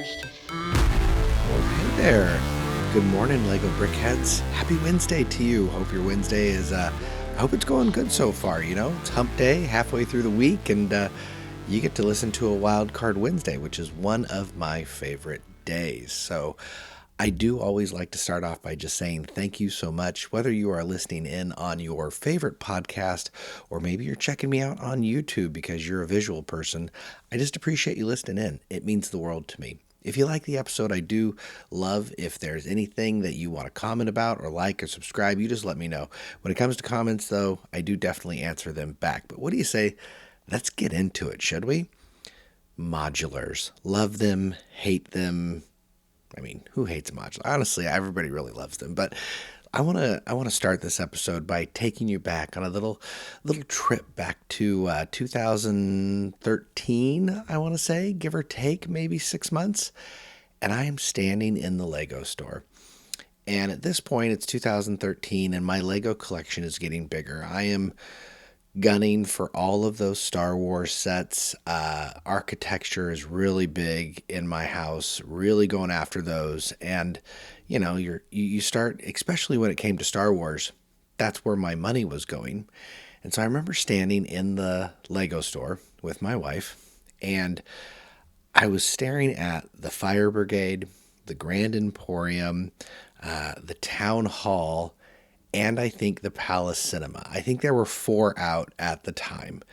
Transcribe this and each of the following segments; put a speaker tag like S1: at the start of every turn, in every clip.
S1: Hey there. Good morning, Lego Brickheads. Happy Wednesday to you. Hope your Wednesday is, I hope it's going good so far. You know, it's hump day, halfway through the week, and you get to listen to a Wild Card Wednesday, which is one of my favorite days. So I do always like to start off by just saying thank you so much, whether you are listening in on your favorite podcast or maybe you're checking me out on YouTube because you're a visual person. I just appreciate you listening in. It means the world to me. If you like the episode, I do love if there's anything that you want to comment about or like or subscribe, you just let me know. When it comes to comments, though, I do definitely answer them back. But what do you say? Let's get into it, should we? Modulars. Love them, hate them. I mean, who hates a modular? Honestly, everybody really loves them. But I want to start this episode by taking you back on a little trip back to 2013. I want to say, give or take, maybe 6 months. And I am standing in the Lego store. And at this point, it's 2013, and my Lego collection is getting bigger. I am gunning for all of those Star Wars sets. Architecture is really big in my house, really going after those. And, you know, you start, especially when it came to Star Wars, that's where my money was going. And so I remember standing in the Lego store with my wife, and I was staring at the Fire Brigade, the Grand Emporium, the Town Hall, and I think the Palace Cinema. I think there were 4 out at the time.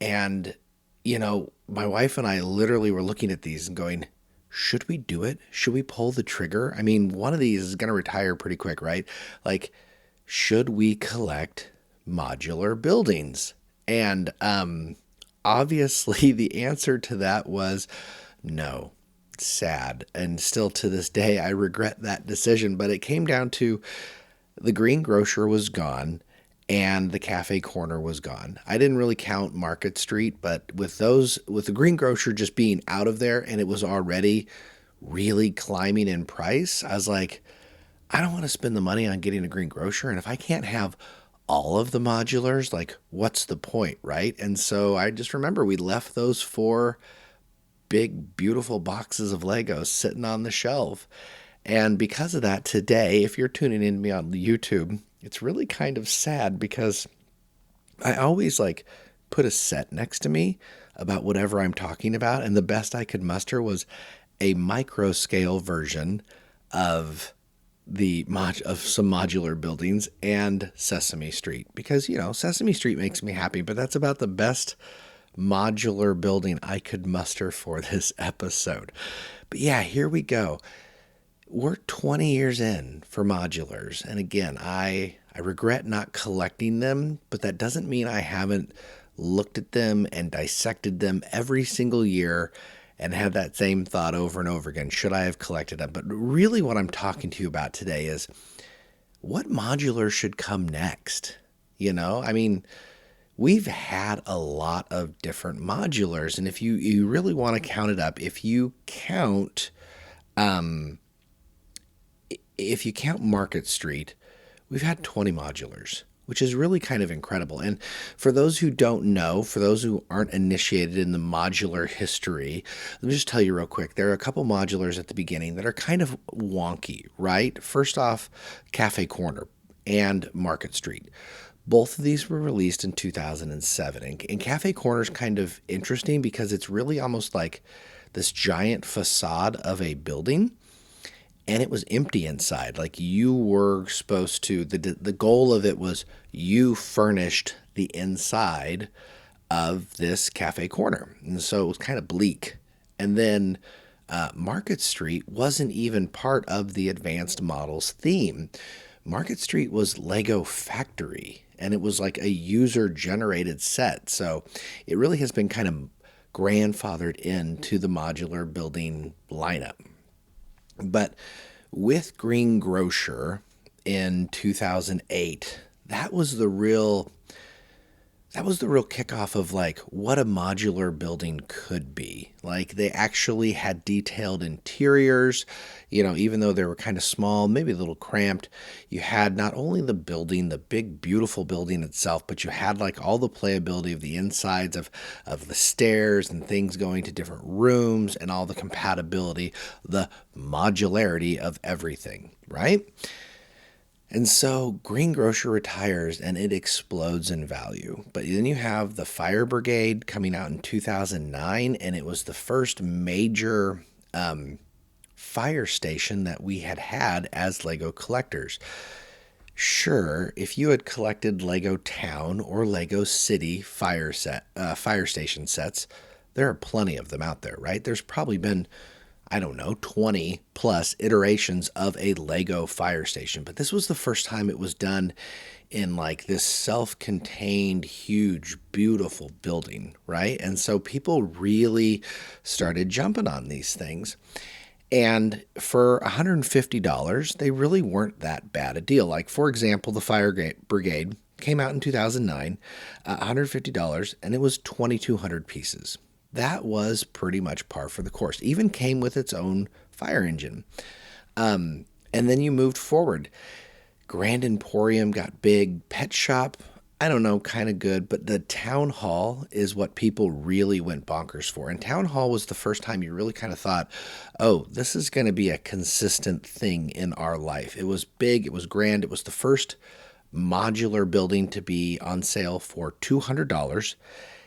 S1: And, you know, my wife and I literally were looking at these and going, should we do it? Should we pull the trigger? I mean, one of these is going to retire pretty quick, right? Like, should we collect modular buildings? And obviously the answer to that was no. Sad. And still to this day, I regret that decision. But it came down to the Green Grocer was gone and the Cafe Corner was gone. I didn't really count Market Street, but with the Green Grocer just being out of there and it was already really climbing in price, I was like, I don't want to spend the money on getting a Green Grocer. And if I can't have all of the modulars, like, what's the point, right? And so I just remember we left those 4 big, beautiful boxes of Legos sitting on the shelf. And because of that, today, if you're tuning in to me on YouTube, it's really kind of sad because I always put a set next to me about whatever I'm talking about. And the best I could muster was a micro scale version of of some modular buildings and Sesame Street, because, you know, Sesame Street makes me happy, but that's about the best modular building I could muster for this episode. But yeah, here we go. We're 20 years in for modulars. And again, I regret not collecting them, but that doesn't mean I haven't looked at them and dissected them every single year and had that same thought over and over again. Should I have collected them? But really what I'm talking to you about today is what modular should come next? You know, I mean, we've had a lot of different modulars. And if you really want to count it up, if you count Market Street, we've had 20 modulars, which is really kind of incredible. And for those who don't know, for those who aren't initiated in the modular history, let me just tell you real quick. There are a couple modulars at the beginning that are kind of wonky, right? First off, Cafe Corner and Market Street. Both of these were released in 2007. And Cafe Corner is kind of interesting because it's really almost like this giant facade of a building. And it was empty inside. Like, you were supposed to, the goal of it was you furnished the inside of this Cafe Corner. And so it was kind of bleak. And then Market Street wasn't even part of the Advanced Models theme. Market Street was Lego Factory, and it was like a user-generated set. So it really has been kind of grandfathered into the modular building lineup. But with Green Grocer in 2008, that was the real that was the real kickoff of like what a modular building could be. Like they actually had detailed interiors, even though they were kind of small, maybe a little cramped. You had not only the building, the big, beautiful building itself, but you had like all the playability of the insides of the stairs and things going to different rooms and all the compatibility, the modularity of everything, right? And so Greengrocer retires and it explodes in value. But then you have the Fire Brigade coming out in 2009, and it was the first major fire station that we had as Lego collectors. Sure, if you had collected Lego Town or Lego City fire station sets, there are plenty of them out there, right? There's probably been, I don't know, 20 plus iterations of a Lego fire station. But this was the first time it was done in like this self-contained, huge, beautiful building, right? And so people really started jumping on these things. And for $150, they really weren't that bad a deal. Like, for example, the Fire Brigade came out in 2009, $150, and it was 2,200 pieces. That was pretty much par for the course. Even came with its own fire engine. And then you moved forward. Grand Emporium got big. Pet Shop, I don't know, kind of good. But the Town Hall is what people really went bonkers for. And Town Hall was the first time you really kind of thought, oh, this is going to be a consistent thing in our life. It was big. It was grand. It was the first modular building to be on sale for $200.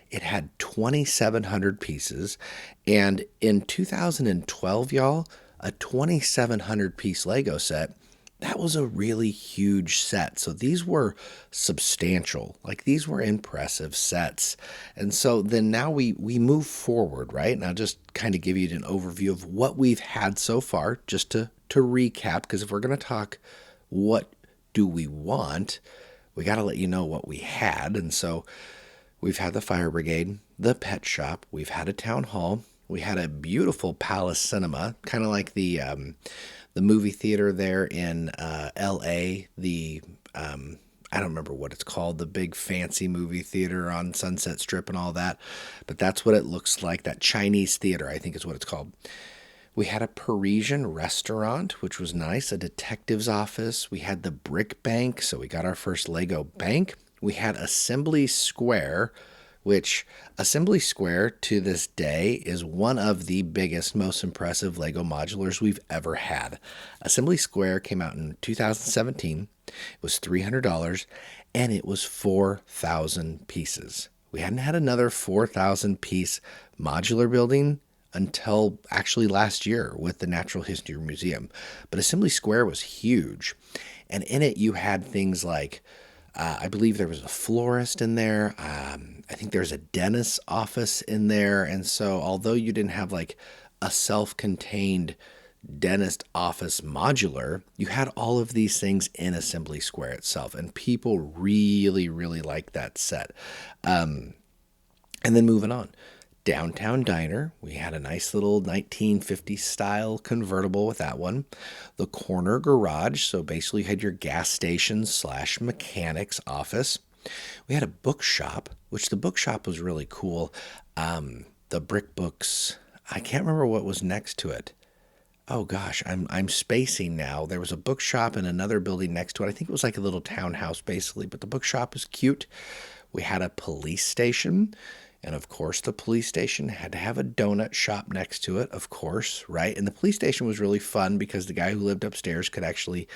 S1: It had 2,700 pieces. And in 2012, y'all, a 2,700 piece Lego set, that was a really huge set. So these were substantial. Like these were impressive sets. And so then now we move forward, right? And I'll just kind of give you an overview of what we've had so far, just to recap, because if we're going to talk what do we want, we got to let you know what we had. And so we've had the Fire Brigade, the Pet Shop, we've had a Town Hall, we had a beautiful Palace Cinema, kind of like the movie theater there in L.A., I don't remember what it's called, the big fancy movie theater on Sunset Strip and all that, but that's what it looks like, that Chinese theater, I think is what it's called. We had a Parisian restaurant, which was nice, a detective's office. We had the Brick Bank, so we got our first Lego bank. We had Assembly Square, which Assembly Square to this day is one of the biggest, most impressive Lego modulars we've ever had. Assembly Square came out in 2017. It was $300, and it was 4,000 pieces. We hadn't had another 4,000 piece modular building until actually last year with the Natural History Museum. But Assembly Square was huge. And in it, you had things like, I believe there was a florist in there. I think there's a dentist's office in there. And so although you didn't have like a self-contained dentist office modular, you had all of these things in Assembly Square itself. And people really, really liked that set. And then moving on. Downtown Diner, we had a nice little 1950s style convertible with that one. The Corner Garage, so basically you had your gas station / mechanic's office. We had a bookshop, which the bookshop was really cool. The brick books, I can't remember what was next to it. Oh gosh, I'm spacing now. There was a bookshop in another building next to it. I think it was like a little townhouse basically, but the bookshop was cute. We had a police station. And of course, the police station had to have a donut shop next to it, of course, right? And the police station was really fun because the guy who lived upstairs could actually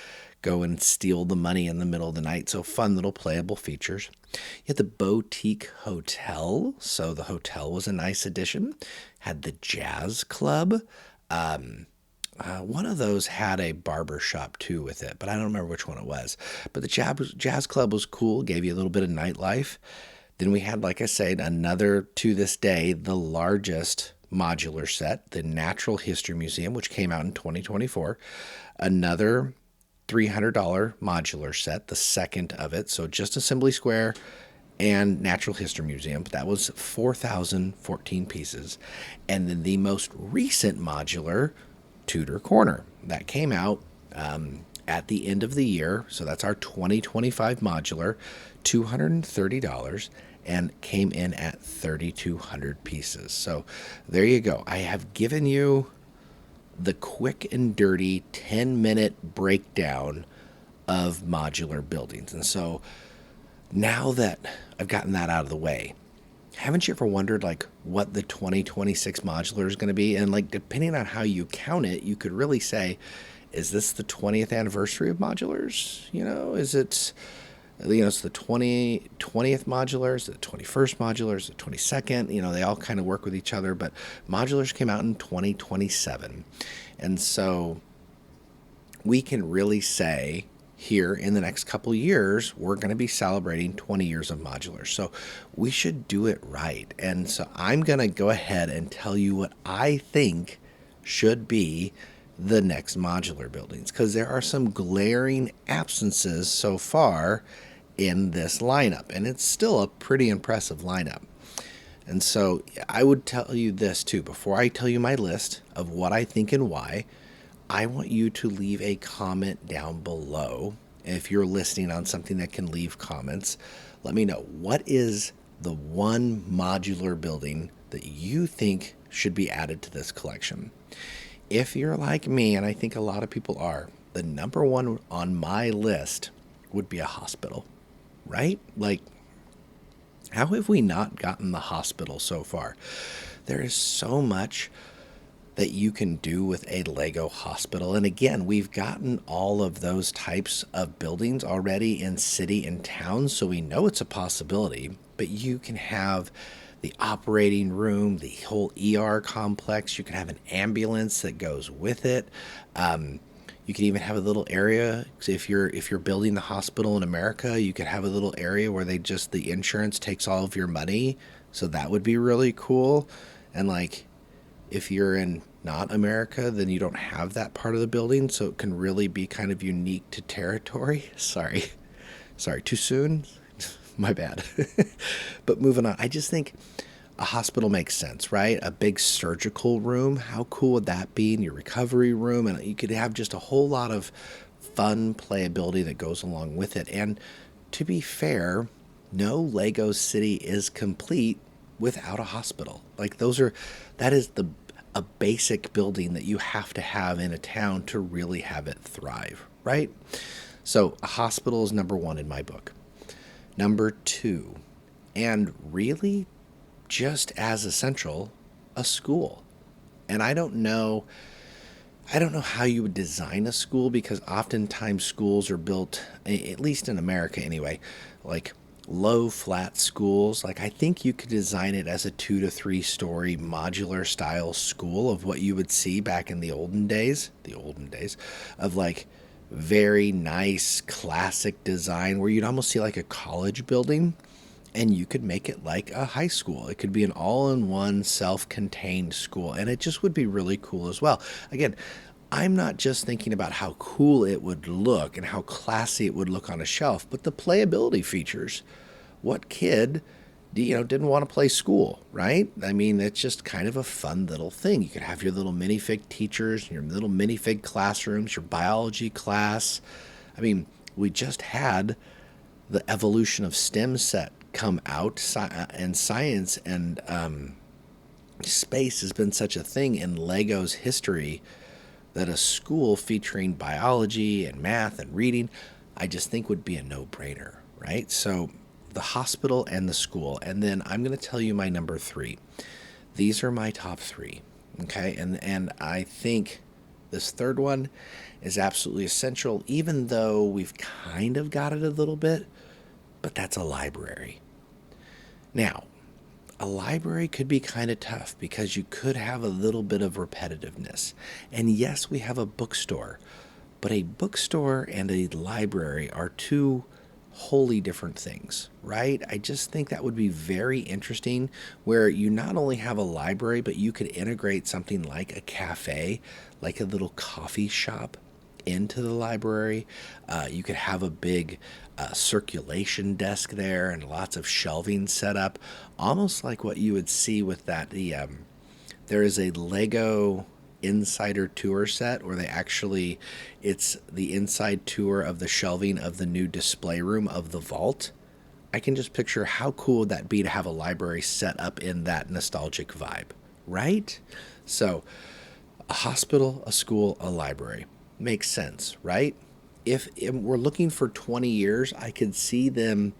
S1: go and steal the money in the middle of the night. So fun little playable features. You had the Boutique Hotel. So the hotel was a nice addition. Had the Jazz Club. One of those had a barber shop too with it, but I don't remember which one it was. But the Jazz Club was cool, gave you a little bit of nightlife. Then we had, like I said, another, to this day, the largest modular set, the Natural History Museum, which came out in 2024. Another $300 modular set, the second of it. So just Assembly Square and Natural History Museum. That was 4,014 pieces. And then the most recent modular, Tudor Corner, that came out at the end of the year. So that's our 2025 modular, $230. and came in at 3,200 pieces. So there you go. I have given you the quick and dirty 10-minute breakdown of modular buildings. And so now that I've gotten that out of the way, haven't you ever wondered like what the 2026 modular is going to be? And like depending on how you count it, you could really say, is this the 20th anniversary of modulars? Is it, it's the 20th modulars, the 21st modulars, the 22nd, they all kind of work with each other, but modulars came out in 2027. And so we can really say here in the next couple years, we're going to be celebrating 20 years of modulars. So we should do it right. And so I'm going to go ahead and tell you what I think should be the next modular buildings, because there are some glaring absences so far in this lineup, and it's still a pretty impressive lineup. And so I would tell you this too, before I tell you my list of what I think and why, I want you to leave a comment down below. If you're listening on something that can leave comments, let me know, what is the one modular building that you think should be added to this collection? If you're like me, and I think a lot of people are, the number one on my list would be a hospital, right? Like, how have we not gotten the hospital so far? There is so much that you can do with a Lego hospital. And again, we've gotten all of those types of buildings already in city and town, so we know it's a possibility. But you can have the operating room, the whole ER complex. You can have an ambulance that goes with it. You can even have a little area. If you're building the hospital in America, you could have a little area where the insurance takes all of your money. So that would be really cool. And like, if you're in not America, then you don't have that part of the building, so it can really be kind of unique to territory. Sorry, too soon? My bad. But moving on, I just think a hospital makes sense, right? A big surgical room, how cool would that be? In your recovery room, and you could have just a whole lot of fun playability that goes along with it. And to be fair, no Lego city is complete without a hospital. Like that is a basic building that you have to have in a town to really have it thrive, right? So a hospital is number one in my book. Number two, and really just as essential, a school. And I don't know how you would design a school, because oftentimes schools are built, at least in America anyway, like low flat schools. Like I think you could design it as a 2 to 3 story modular style school of what you would see back in the olden days of like very nice classic design where you'd almost see like a college building, and you could make it like a high school. It could be an all-in-one self-contained school, and it just would be really cool as well. Again, I'm not just thinking about how cool it would look and how classy it would look on a shelf, but the playability features. What kid, didn't want to play school, right? I mean, it's just kind of a fun little thing. You could have your little minifig teachers, your little minifig classrooms, your biology class. I mean, we just had the evolution of STEM set come out, and science and space has been such a thing in Lego's history that a school featuring biology and math and reading, I just think would be a no-brainer, right? So the hospital and the school. And then I'm going to tell you my number 3. These are my top 3, okay? And I think this third one is absolutely essential, even though we've kind of got it a little bit, but that's a library. Now, a library could be kind of tough because you could have a little bit of repetitiveness. And yes, we have a bookstore, but a bookstore and a library are two wholly different things, right? I just think that would be very interesting, where you not only have a library, but you could integrate something like a cafe, like a little coffee shop into the library. You could have a big circulation desk there and lots of shelving set up, almost like what you would see with that. There is a Lego insider tour set where it's the inside tour of the shelving of the new display room of the vault. I can just picture how cool would that be to have a library set up in that nostalgic vibe, right? So, a hospital, a school, a library. Makes sense, right? If we're looking for 20 years, I could see them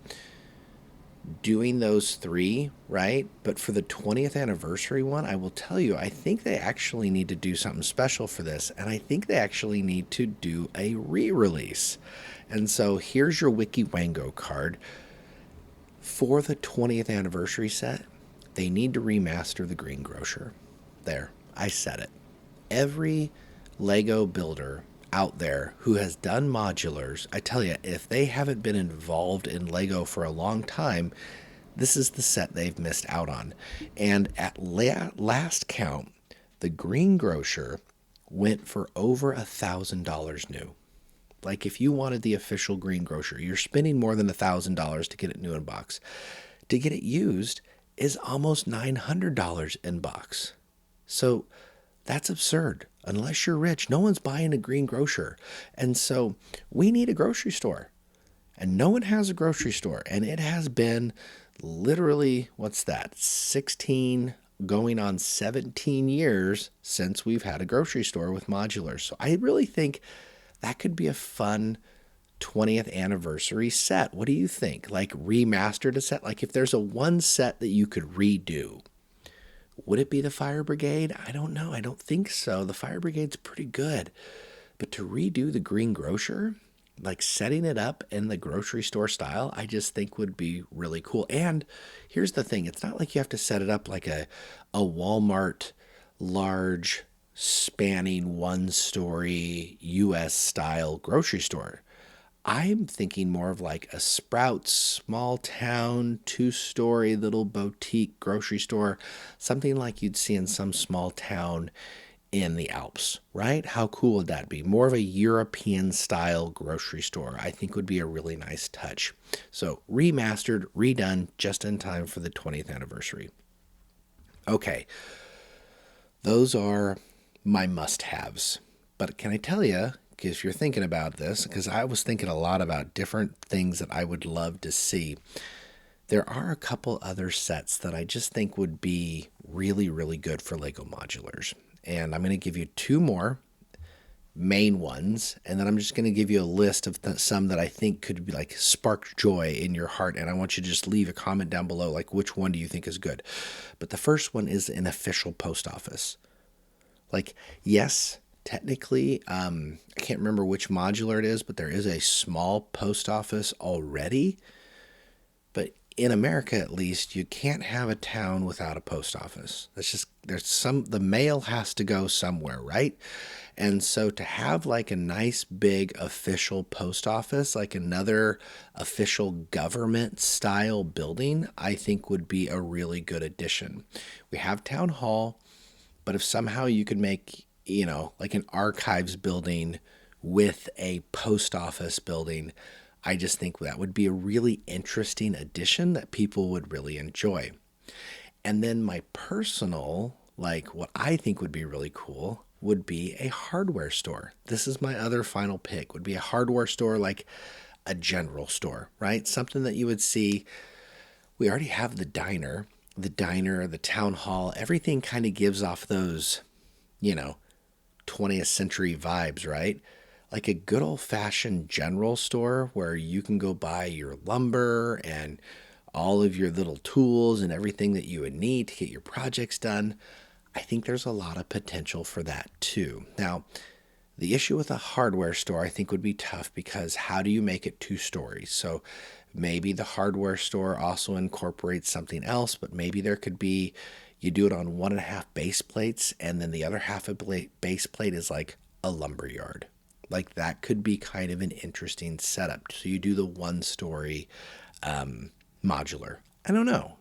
S1: doing those three, right? But for the 20th anniversary one, I will tell you, I think they actually need to do something special for this. And I think they actually need to do a re release. And so here's your Wiki Wango card. For the 20th anniversary set, they need to remaster the Greengrocer. There, I said it. Every Lego builder out there who has done modulars, I tell you, if they haven't been involved in Lego for a long time, this is the set they've missed out on. And at last count, the Greengrocer went for over $1,000 new. Like if you wanted the official Greengrocer, you're spending more than $1,000 to get it new in box. To get it used is almost $900 in box. So that's absurd. Unless you're rich, no one's buying a Greengrocer. And so we need a grocery store. And no one has a grocery store. And it has been literally, what's that, 16 going on 17 years since we've had a grocery store with modulars. So I really think that could be a fun 20th anniversary set. What do you think? Like remastered a set? Like if there's a one set that you could redo, would it be the Fire Brigade? I don't know. I don't think so. The Fire Brigade's pretty good. But to redo the Greengrocer, like setting it up in the grocery store style, I just think would be really cool. And here's the thing. It's not like you have to set it up like a Walmart large spanning one-story U.S. style grocery store. I'm thinking more of like a Sprouts small town 2-story little boutique grocery store, something like you'd see in some small town in the Alps, right? How cool would that be? More of a European style grocery store, I think would be a really nice touch. So remastered, redone just in time for the 20th anniversary. Okay, those are my must-haves. But can I tell you, if you're thinking about this, because I was thinking a lot about different things that I would love to see, there are a couple other sets that I just think would be really, really good for Lego modulars. And I'm going to give you two more main ones, and then I'm just going to give you a list of some that I think could be like spark joy in your heart. And I want you to just leave a comment down below, like which one do you think is good. But the first one is an official post office. Like, yes, technically, I can't remember which modular it is, but there is a small post office already. But in America, at least, you can't have a town without a post office. The mail has to go somewhere, right? And so to have like a nice big official post office, like another official government style building, I think would be a really good addition. We have town hall, but if somehow you could make, like an archives building with a post office building, I just think that would be a really interesting addition that people would really enjoy. And then my personal, like what I think would be really cool would be a hardware store. This is my other final pick, would be a hardware store, like a general store, right? Something that you would see. We already have the diner, the town hall, everything kind of gives off those, 20th century vibes, right? Like a good old-fashioned general store where you can go buy your lumber and all of your little tools and everything that you would need to get your projects done. I think there's a lot of potential for that too. Now, the issue with a hardware store I think would be tough, because how do you make it 2 stories? So maybe the hardware store also incorporates something else, but maybe there could be, you do it on 1.5 base plates, and then the other half of base plate is like a lumber yard. Like that could be kind of an interesting setup. So you do the 1-story modular. I don't know.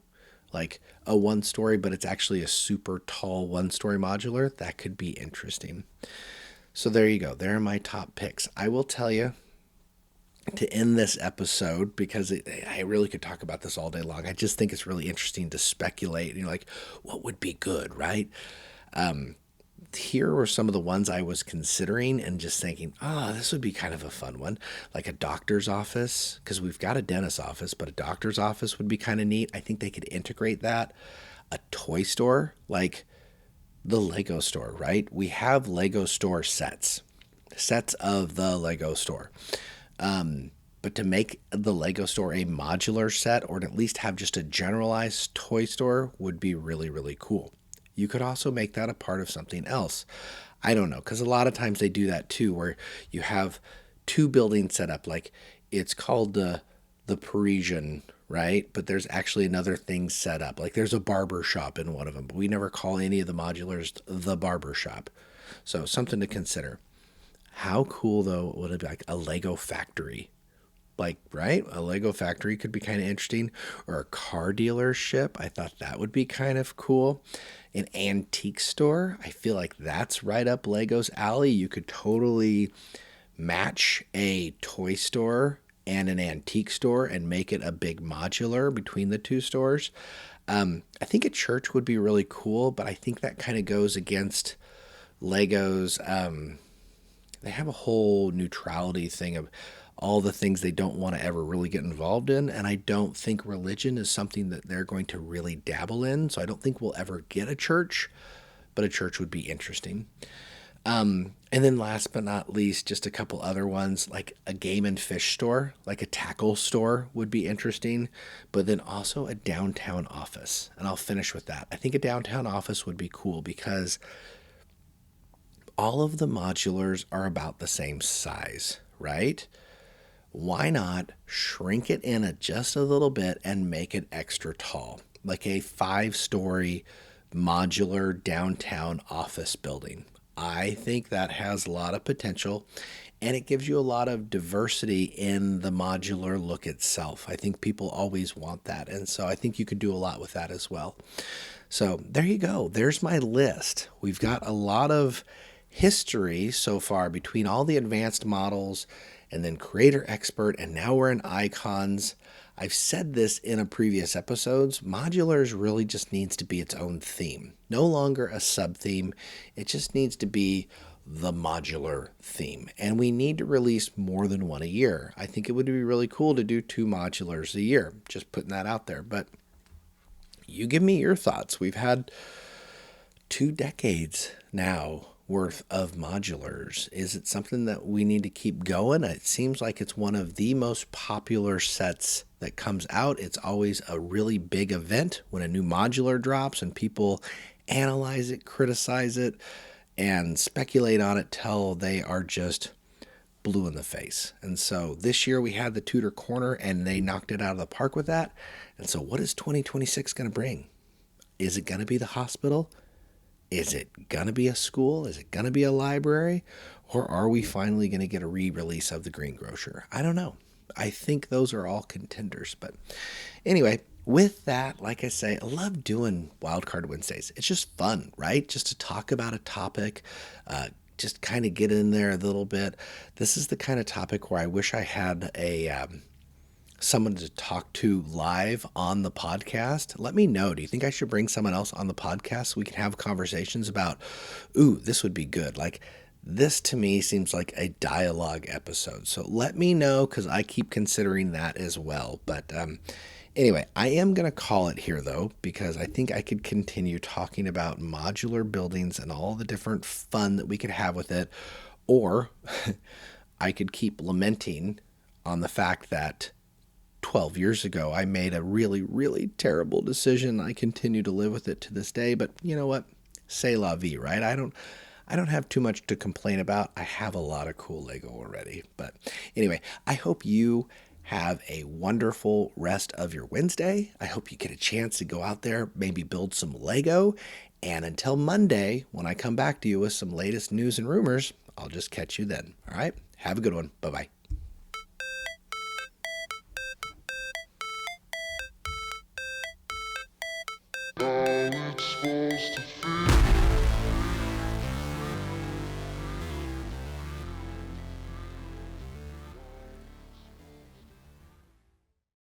S1: Like a 1-story, but it's actually a super tall 1-story modular. That could be interesting. So there you go. There are my top picks. I will tell you, to end this episode, because I really could talk about this all day long. I just think it's really interesting to speculate. Like, what would be good, right? here were some of the ones I was considering and just thinking, this would be kind of a fun one. Like a doctor's office, because we've got a dentist's office, but a doctor's office would be kind of neat. I think they could integrate that. A toy store, like the Lego store, right? We have Lego store sets of the Lego store. But to make the Lego store a modular set, or to at least have just a generalized toy store, would be really, really cool. You could also make that a part of something else. I don't know, because a lot of times they do that too, where you have two buildings set up. Like it's called the Parisian, right? But there's actually another thing set up. Like there's a barber shop in one of them, but we never call any of the modulars the barber shop. So something to consider. How cool though would it be, like a Lego factory? Like, right? A Lego factory could be kind of interesting, or a car dealership. I thought that would be kind of cool. An antique store. I feel like that's right up Lego's alley. You could totally match a toy store and an antique store and make it a big modular between the two stores. I think a church would be really cool, but I think that kind of goes against Lego's. They have a whole neutrality thing of all the things they don't want to ever really get involved in. And I don't think religion is something that they're going to really dabble in. So I don't think we'll ever get a church, but a church would be interesting. And then last but not least, just a couple other ones, like a game and fish store, like a tackle store would be interesting, but then also a downtown office. And I'll finish with that. I think a downtown office would be cool because all of the modulars are about the same size, right? Why not shrink it in just a little bit and make it extra tall, like a 5-story modular downtown office building? I think that has a lot of potential, and it gives you a lot of diversity in the modular look itself. I think people always want that, and so I think you could do a lot with that as well. So there you go. There's my list. We've got a lot of history so far between all the advanced models and then creator expert, and now we're in icons. I've said this in a previous episodes, modulars really just needs to be its own theme. No longer a sub-theme. It just needs to be the modular theme. And we need to release more than one a year. I think it would be really cool to do 2 modulars a year. Just putting that out there. But you give me your thoughts. We've had 2 decades now worth of modulars. Is it something that we need to keep going? It seems like it's one of the most popular sets that comes out. It's always a really big event when a new modular drops and people analyze it, criticize it, and speculate on it till they are just blue in the face. And so this year we had the Tudor Corner and they knocked it out of the park with that. And so what is 2026 going to bring? Is it going to be the hospital? Is it going to be a school? Is it going to be a library? Or are we finally going to get a re-release of the Greengrocer? I don't know. I think those are all contenders. But anyway, with that, like I say, I love doing Wildcard Wednesdays. It's just fun, right? Just to talk about a topic, just kind of get in there a little bit. This is the kind of topic where I wish I had someone to talk to live on the podcast. Let me know. Do you think I should bring someone else on the podcast so we can have conversations about, this would be good. Like this to me seems like a dialogue episode. So let me know because I keep considering that as well. But anyway, I am going to call it here though, because I think I could continue talking about modular buildings and all the different fun that we could have with it. Or I could keep lamenting on the fact that 12 years ago, I made a really, really terrible decision. I continue to live with it to this day, but you know what? C'est la vie, right? I don't have too much to complain about. I have a lot of cool Lego already. But anyway, I hope you have a wonderful rest of your Wednesday. I hope you get a chance to go out there, maybe build some Lego. And until Monday, when I come back to you with some latest news and rumors, I'll just catch you then. All right? Have a good one. Bye-bye.